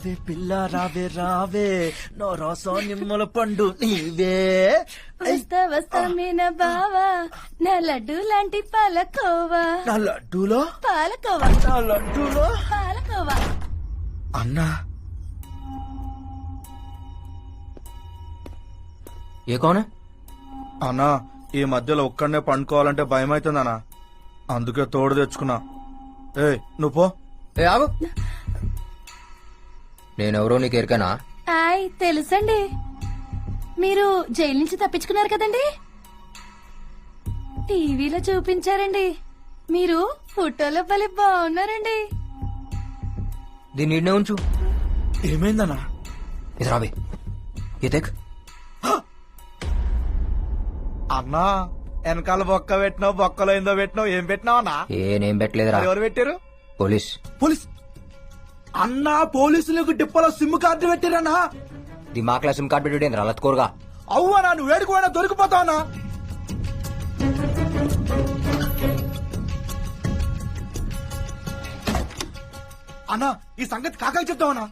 రావే పిల్ల రావే రావే నో రాసా నిమ్మల పండు నీవే. వస్తా వస్తా మీన బావా నా లడ్డు లాంటి పాలకోవా. నా లడ్డూలో పాలకోవా నా లడ్డూలో పాలకోవా. అన్నా ఏ కౌన్ అన్నా ఈ మధ్యలో ఒక్కడనే పండుకోవాలంటే భయం అవుతుందన్నా, అందుకే తోడు తెచ్చుకున్నా. ఏ నువ్వు పో. ఏ ఆగు, నేనెవరో నీకు ఎరికనా? ఆయ్ తెలుసండి, మీరు జైలు నుంచి తప్పించుకున్నారు కదండి, టీవీలో చూపించారండి. మీరు ఫోటోలో భలే బాగున్నారండి. దీన్ని ఈడనే ఉంచు. ఏమైందన్నా? ఇది రాబే ఏ తెక్. అన్నా వెనకాల బొక్క పెట్టినావు, బొక్కలో ఏందో పెట్టినావు, ఏం పెట్టినావు అన్నా? నేనేం పెట్టలేదురా. ఎవరు పెట్టారు? పోలీస్. పోలీస్ అన్నా? పోలీసులకు డిప్పలో సిమ్ కార్డు పెట్టారన్నా? దిమాక్లా సిమ్ కార్డ్ పెట్టి రలత్కోరుగా. అవ్వనా నువ్వు వేడుకోవడా దొరికిపోతావనా? అన్నా ఈ సంగతి కాకాకి చెప్తావనా?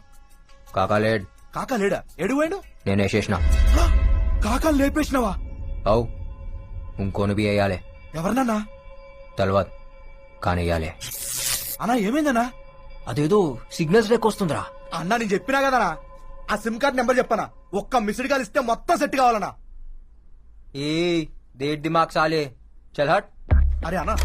కాకాలేడ్. కాకా లేడా? ఎడువేండు? నేనే చేసిన. కాకాలు లేపేసినావా? అవు ఇంకోని బి అయ్యాలే. ఎవరినన్నా? తలవాద్ కానీ అయ్యాలే. అన్నా ఏమైందన్నా? అదేదో సిగ్నల్స్ లెక్క వస్తుందిరా. అన్నా నేను చెప్పినా కదనా, ఆ సిమ్ కార్డ్ నెంబర్ చెప్పనా, ఒక్క మిస్డ్ కాల్ ఇస్తే మొత్తం సెట్ కావాలన్నా. ఏ దేట్ దిమాగ్ సాలే చల్ హట్. అరే అన్నా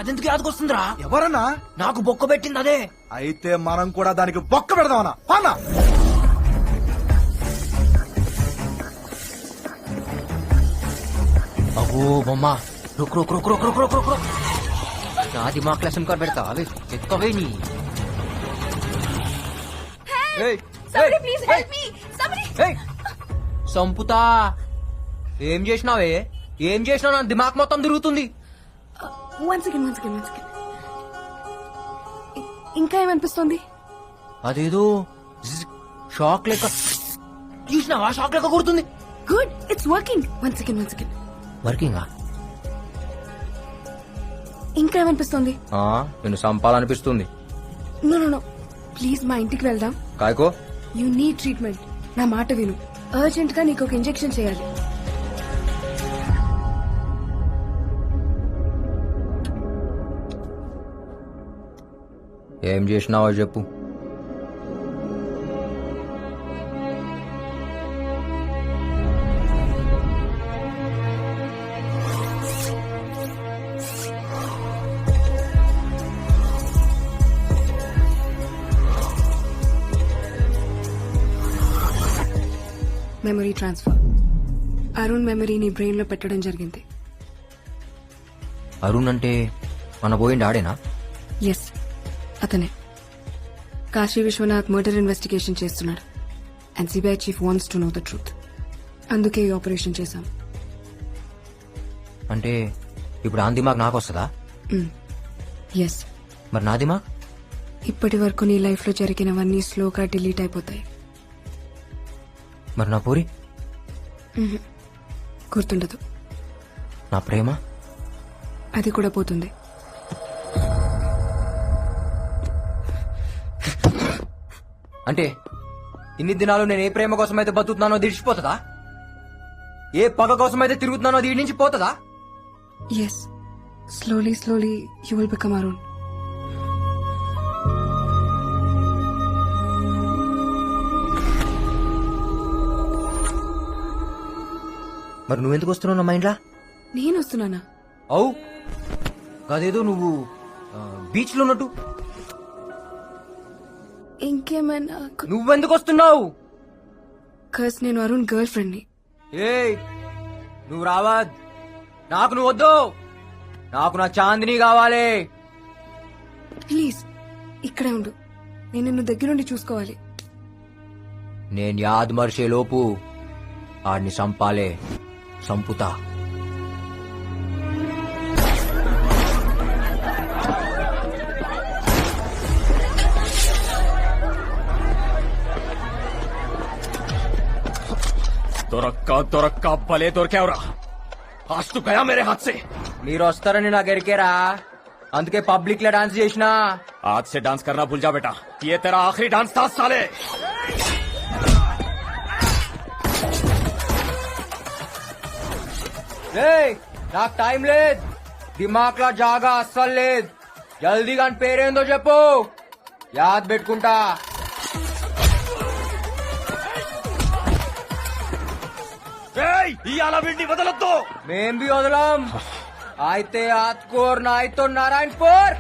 అదెందుకు యాదకొస్తుందిరా? ఎవరన్నా? నాకు బొక్క పెట్టింది అదే. అయితే మనం కూడా దానికి బొక్క పెడదామన్నా. అన్నా అబ్బో బొమ్మ రుక్ రుక్ రుక్ రుక్ రుక్ రుక్ రుక్ రుక్. నా దిమాగ్ సిమ్ కార్డ్ పెడతా అవి ఎక్కవే నీ. ఏయ్, Somebody ఏయ్, please ఏయ్, help me. Somebody. ఏయ్. సంపుతా. ఏం చేసినావే? ఏం చేసినావు? నా దిమాగ్ మొత్తం తిరుగుతుంది. One second. ఇంకా ఏమనిపిస్తోంది? అదేదో షాక్ లెక్క చూసినావా? షాక్ లెక్క కొడుతుంది. Good, it's working. One second. వర్కింగా? ఇంకా ఏమనిపిస్తోంది? నేను సంపాలనిపిస్తుంది. నో ప్లీజ్ మా ఇంటికి వెళ్దాం. కాయకో. You need treatment. నా మాట విను. అర్జెంట్ గా నీకు ఒక ఇంజెక్షన్ చేయాలి. ఏం చేసినావో చెప్పు. Memory transfer. అరుణ్ మెమరీ నీ బ్రెయిన్ లో పెట్టడం జరిగింది. అరుణ్ అంటే మన పోయిండి ఆడేనా? ఎస్, అతనే. కాశీ విశ్వనాథ్ మర్డర్ ఇన్వెస్టిగేషన్ చేస్తున్నాడు and CBI chief wants to know the truth. అందుకే ఈ ఆపరేషన్ చేశాం. అంటే ఇప్పుడు ఆ దిమాగ్ నాకు వస్తుందా? ఎస్. మరి నా దిమాగ్? ఇప్పటి వరకు నీ లైఫ్ లో జరిగినవన్నీ స్లోగా డిలీట్ అయిపోతాయి. మరి నా పూరి? గుర్తుండదు. నా ప్రేమ? అది కూడా పోతుంది. అంటే ఇన్ని దినాలు నేను ఏ ప్రేమ కోసం అయితే బతుకుతున్నానో దిడిచిపోతుందా? ఏ పగ కోసం అయితే తిరుగుతున్నానో దీడి నుంచి పోతుందా? Yes, slowly you will become Arun. మరి నువ్వెందుకు వస్తున్నావు నా మైండ్లా? నేను వస్తున్నానా? అవు అదేదో నువ్వు బీచ్ లో ఉన్నట్టు. ఇంకేమైనా? నువ్వెందుకు వస్తున్నావు? కస్ నేను అరుణ్ గర్ల్ ఫ్రెండ్ ని. ఏయ్ నువ్వు రావద్. నాకు నువ్వు వద్దు. నాకు నా చాందిని కావాలి. ప్లీజ్ ఇక్కడే ఉండు. నేను నిన్ను దగ్గరుండి చూసుకోవాలి. నేను యాద్ మర్చే లోపు ఆడిని సంపాలే. సంపుతా. దొరక్క భలే దొరికావురా. आज तो गया मेरे हाथ से। మీరు వస్తారని నాకు ఎరికేరా, అందుకే పబ్లిక్ లో డాన్స్ చేసినా. आज से डांस करना भूल जा बेटा, ये तेरा आखिरी डांस था साले। రేయ్, నాకు టైం లేదు, దిమాగ్ లో జాగా అస్సలు లేదు. జల్దీగా అని పేరేందో చెప్పు, యాద్ పెట్టుకుంటా. ఇవాళ వీడిని వదలొద్దు. మేం బి వదలం. అయితే ఆత్కూర్ నాయ్తో నారాయణపూర్.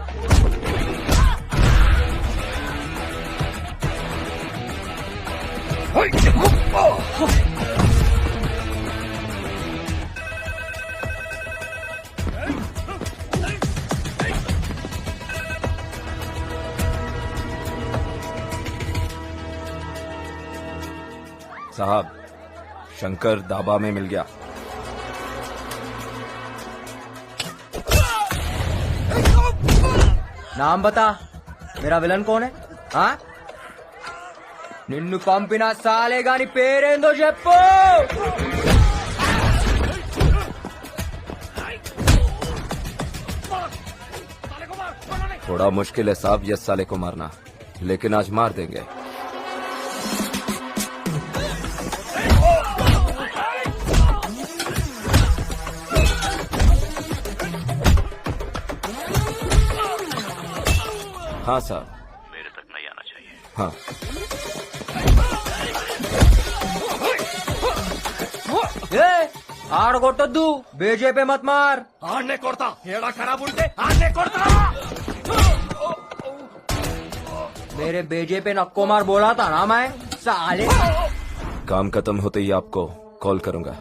साहब, शंकर दाबा में मिल गया। నామ్ బతా, మేరా విలన్ కౌన్ హై? ఆ? నిన్ను పంపిన సాలే గాని పేరేందో చెప్పు. थोड़ा मुश्किल है साहब ये साले को मारना, लेकिन आज मार देंगे। हाँ साहब, मेरे तक नहीं आना चाहिए। हाँ। ఏ ఆడగొట్టొద్దు, బీజేపీ మత్ మార్. ఆడనే కొడతా, ఏడా ఖరాబ్ ఉంటే ఆడనే కొడతా. मेरे बीजेपी नक्को मार बोला था ना मैं, साले. काम खत्म होते ही आपको कॉल करूंगा।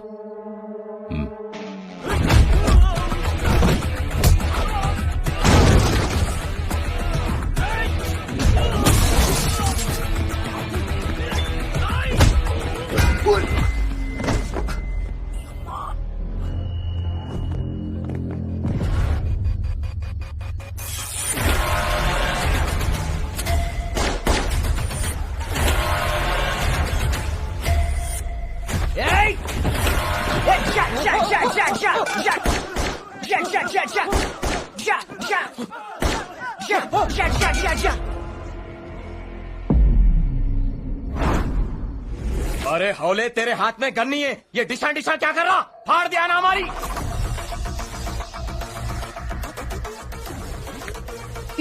अरे हौले, तेरे हाथ में गन नहीं है, ये डिशा डिशा क्या कर रहा? फाड़ दिया ना हमारी।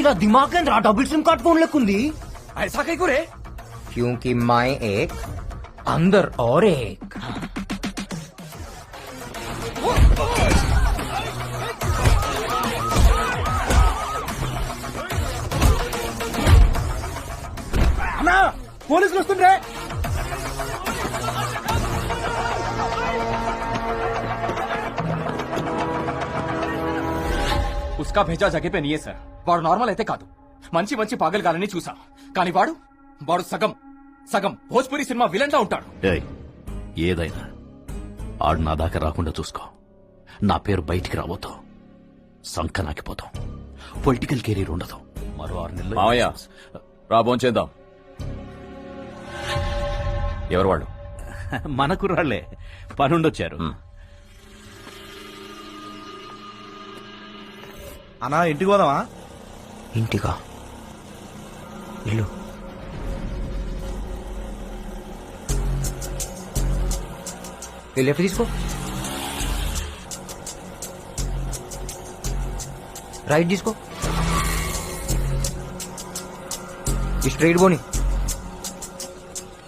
ఇలా దిమాగ్ కేంద్ర డబుల్ సిమ్ కార్డ్ फोन लेकुंदी. ऐसा कहीं को रे? क्योंकि मैं एक अंदर और एक. అన్నా పోలీసులు వస్తుండే. उसका भेजा जगह पे नहीं है सर. వాడు నార్మల్ అయితే కాదు, మంచి మంచి పాగల్గాలని చూసా, కానీ వాడు వాడు సగం సగం భోజ్పురి సినిమా విలన్ లా ఉంటాడు. ఏయ్, ఏదైనా ఆడు నా దాకా రాకుండా చూసుకో. నా పేరు బయటికి రాబోతాం, సంకనాకిపోతాం, పొలిటికల్ కెరీర్ ఉండదు. మరో 6 నెలలు మావయ్య, రాబోన్ చేద్దాం. ఎవరు వాడు? మన కుర్రాళ్లే, పనుండొచ్చారు. అన్నా ఇంటికి పోదామా? ఇంటికా? ఇల్లు లెఫ్ట్ తీసుకో, రైట్ తీసుకో, స్ట్రైట్ పోని,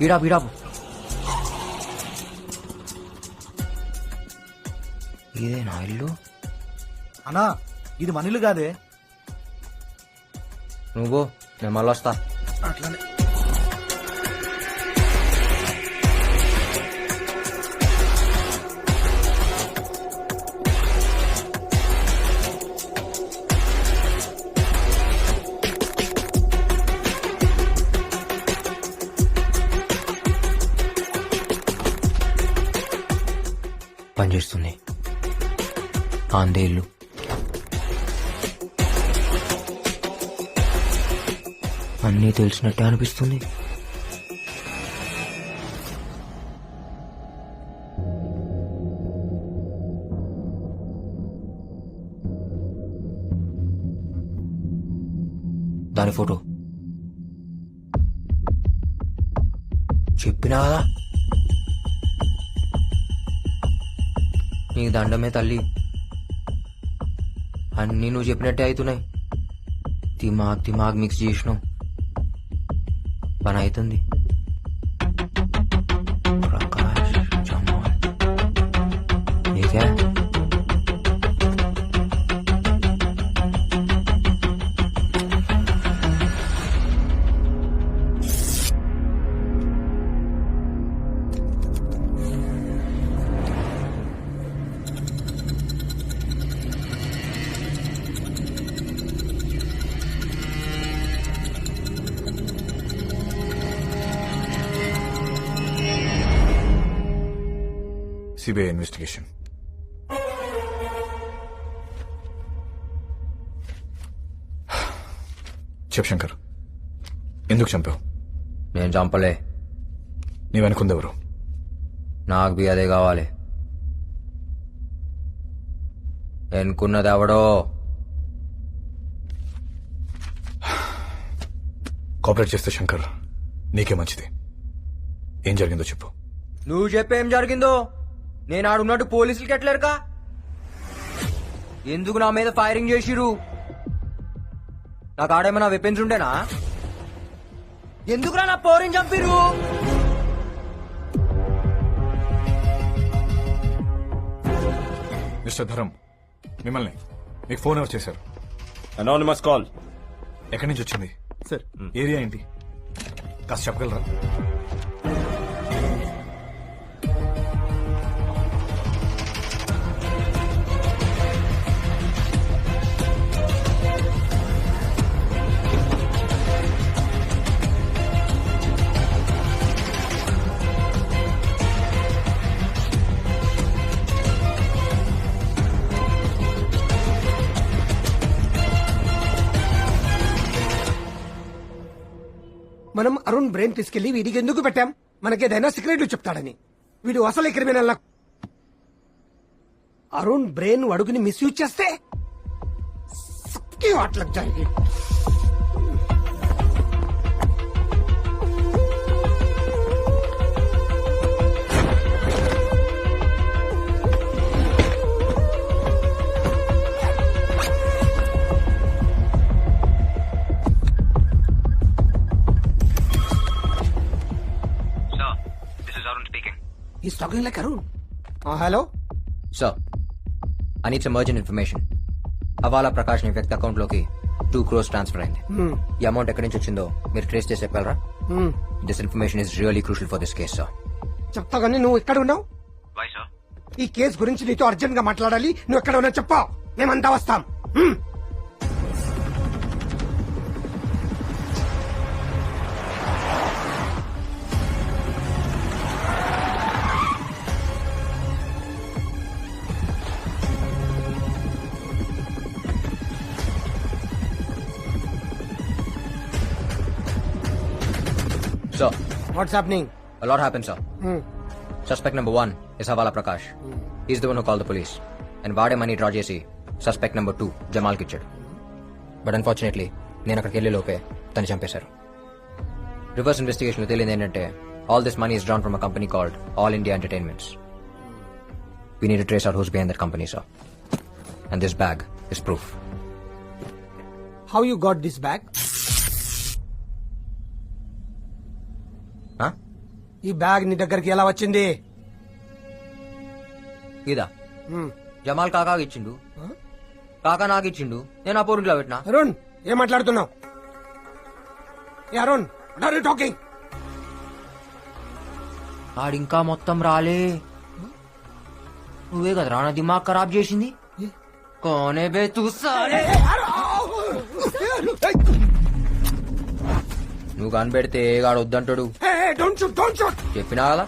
ఈడాపు ఈడాపు. ఇదేనా ఇల్లు? అన్నా ఇది మన ఇల్లు కాదే. నువ్వు నేను మళ్ళీ వస్తా. అట్లానే పనిచేస్తుంది. ఆందే ఇల్లు. అన్నీ తెలిసినట్టే అనిపిస్తుంది. దాని ఫోటో చెప్పినా కదా నీకు దండమే తల్లి అన్నీ నువ్వు చెప్పినట్టే అవుతున్నాయి దిమాగ్ మిక్స్ చేసినావు పని అవుతుంది ప్రకాష్ జమాల్ నీకే సిబిఐ ఇన్వెస్టిగేషన్. చెప్ శంకర్, ఎందుకు చంపావు? నేను చంపలే, నీ వెనుకుందెవరు? నాకు బి అదే కావాలి. ఎన్నుకున్నది ఎవడో కోఆపరేట్ చేస్తే శంకర్ నీకే మంచిది. ఏం జరిగిందో చెప్పు. నువ్వు చెప్పేం జరిగిందో నేను ఆడున్నట్టు పోలీసులకి ఎట్లేరుకా? ఎందుకు నా మీద ఫైరింగ్ చేసిరు? నాకు ఆడేమైనా వెపన్స్ ఉండేనా? ఎందుకురా నా పోరిని చంపిరు? మిస్టర్ ధరం, మిమ్మల్ని మీకు ఫోన్ ఎవరు చేశారు? Anonymous call. ఎక్కడి నుంచి వచ్చింది? సార్ ఏరియా ఏంటి కాస్త చెప్పగలరా? మనం అరుణ్ బ్రెయిన్ తీసుకెళ్లి వీడికి ఎందుకు పెట్టాం? మనకేదైనా సీక్రెట్లు చెప్తాడని. వీడు అసలు క్రిమినల్. అరుణ్ బ్రెయిన్ అడుగుని మిస్యూజ్ చేస్తే సబ్కి వాట్లకు జరిగి He's talking like Arun. Hello? Sir, I need some urgent information. హవాలా ప్రకాష్ ని వ్యక్తి అకౌంట్ లోకి 2 crores ట్రాన్స్ఫర్ అయింది. ఈ అమౌంట్ ఎక్కడి నుంచి వచ్చిందో మీరు ట్రేస్ చేసి చెప్పగలరా? This information is really crucial for this case sir. చెప్తా కానీ నువ్వు ఎక్కడ ఉన్నావు? ఈ కేసు గురించి నీతో అర్జెంట్ గా మాట్లాడాలి. నువ్వు ఎక్కడ ఉన్నావు చెప్పా, మేమంతా వస్తాం. Sir, what's happening? a lot happened, sir. Suspect number 1 is Havala Prakash. He's the one who called the police. And వాడే మనీ డ్రా చేసి suspect number 2 జమాల్కి ఇచ్చాడు. బట్ అన్ఫార్చునేట్లీ నేను అక్కడికి వెళ్లే లోపే తను చంపేశారు. రివర్స్ ఇన్వెస్టిగేషన్ లో తేలింది ఏంటంటే all this money is drawn from a company called all India entertainments. We need to trace out who's behind that company, sir. And this bag is proof. How you got this bag? Huh? ఈ bag నీ దగ్గరికి ఎలా వచ్చింది? ఇదా జమాల్ కాకాకి ఇచ్చిండు, కాకా నాకు ఇచ్చిండు, నేను ఆ పోరింట్లో పెట్టినా. అరుణ్ ఏం మాట్లాడుతున్నావు? ఏ Arun, what are you talking? ఆడింకా మొత్తం రాలే. నువ్వే కదా నా దిమాగ్ ఖరాబ్ చేసింది. కోనే బే తూ సాలే. నువ్వు కనిపెడితే గాడు వద్దంటాడు. Don't shoot, don't shoot. చెప్పినా కదా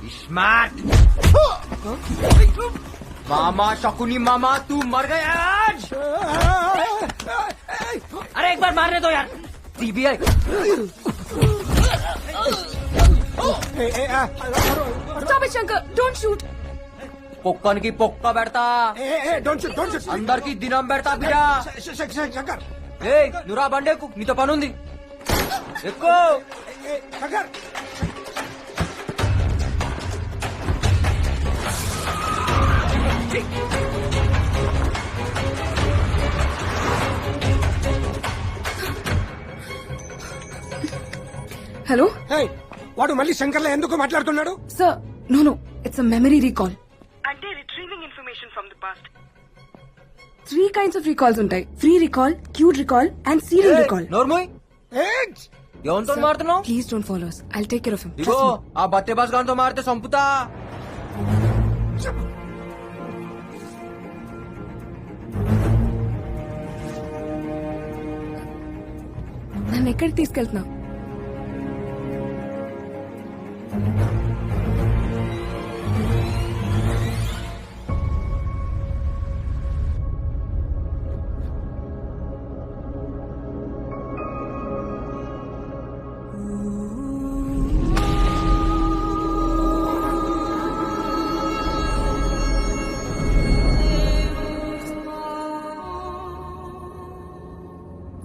ఇస్మార్ట్ మామా शकुनी मामा तू मर गया आज. अरे एक बार मारने दो यार. CBI Stop it, Shankar. Don't shoot. పొక్కనికి పొక్క పెడతా, డోంట్ షూట్, డోంట్ షూట్. అందరికి దినం పెడతా బిడ్డ. శంకర్ ఏయ్ నువ్వు రా బండేకు, నీతో పని ఉంది. ఎక్కువ శంకర్ హలో ఏయ్, వాడు మళ్ళీ శంకర్లో ఎందుకు మాట్లాడుతున్నాడు? Sir, no it's a memory recall. అంటే retrieving information from the past. 3 kinds of recalls ఉంటాయి: free recall, cued recall and serial recall. నోర్మోయ్ ఏయ్, ఎవరితో మారుతున్నావు? Please don't follow us. I'll take care of him. ఇగో ఆ బత్తే బాస్ గారితో మారితే సంపుతా. నన్ను ఎక్కడికి తీసుకెళ్తున్నావు?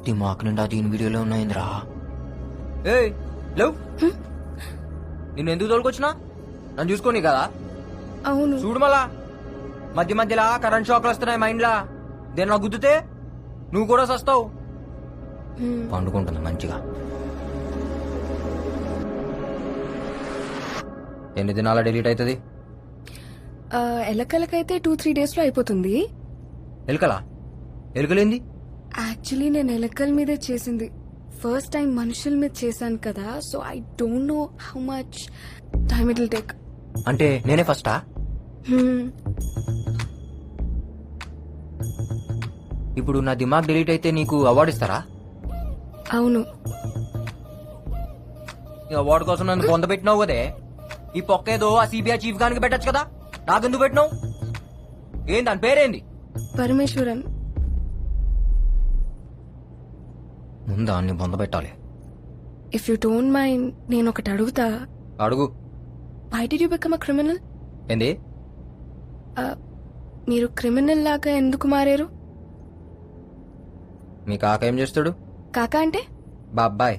దిమాక్ నిండా దీని వీడియోలో ఉన్నాయిందిరా. ఏయ్ లేవు, నిన్ను ఎందుకు తోలుకొచ్చినా? నన్ను చూసుకోని కదా. అవును. చూడు మళ్ళా మధ్య మధ్యలా కరెంట్ షాక్లు వస్తున్నాయి మైండ్ లా. దేని నాకు గుద్దుతే నువ్వు కూడా సస్తావు. పండుకుంటుంది మంచిగా. ఎన్ని దినాల డిలీట్ అవుతుంది? ఎలకలకైతే 2-3 days లో అయిపోతుంది. ఎలుకలా? ఎలుకలేంది? యాక్చువల్లీ నేను ఎలకల మీదే చేసింది. ఫస్ట్ టైం మనుషుల మీద చేశాను కదా, so I don't know how much time it will take. అంటే నేనే ఫస్టా? ఇప్పుడు నా దిమాగ్ డిలీట్ అయితే నీకు అవార్డు ఇస్తారా? అవును. ఈ అవార్డు కోసం నన్ను పొందబెట్టినావు కదే. ఈ పొక్కేదో ఆ సిబిఐ చీఫ్ గానికి పెట్టచ్చు కదా, నాకెందుకు పెట్టినావు? ఏం దాని పేరేంది? పరమేశ్వరన్. ముందా అన్ని పొందబెట్టాలి. ఇఫ్ యూ డోంట్ మైండ్ నేను ఒకటి అడుగుతా. అడుగు. Why did you become a criminal? ఏంది? మీరు క్రిమినల్ లాగా ఎందుకు మారారు? మీ కాక ఏం చేస్తాడు? కాకా అంటే? బాబాయ్.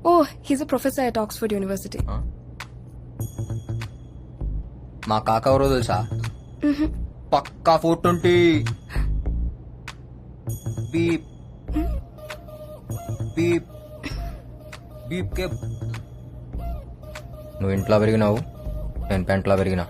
Oh, he's a professor at Oxford University. మా కాక ఎవరో తెలుసా? పక్కా 420. బీప్ బీప్ బీప్ కే. నువ్వు ఇంట్లో పెరిగినావు, నేను పెంట్లో పెరిగినా.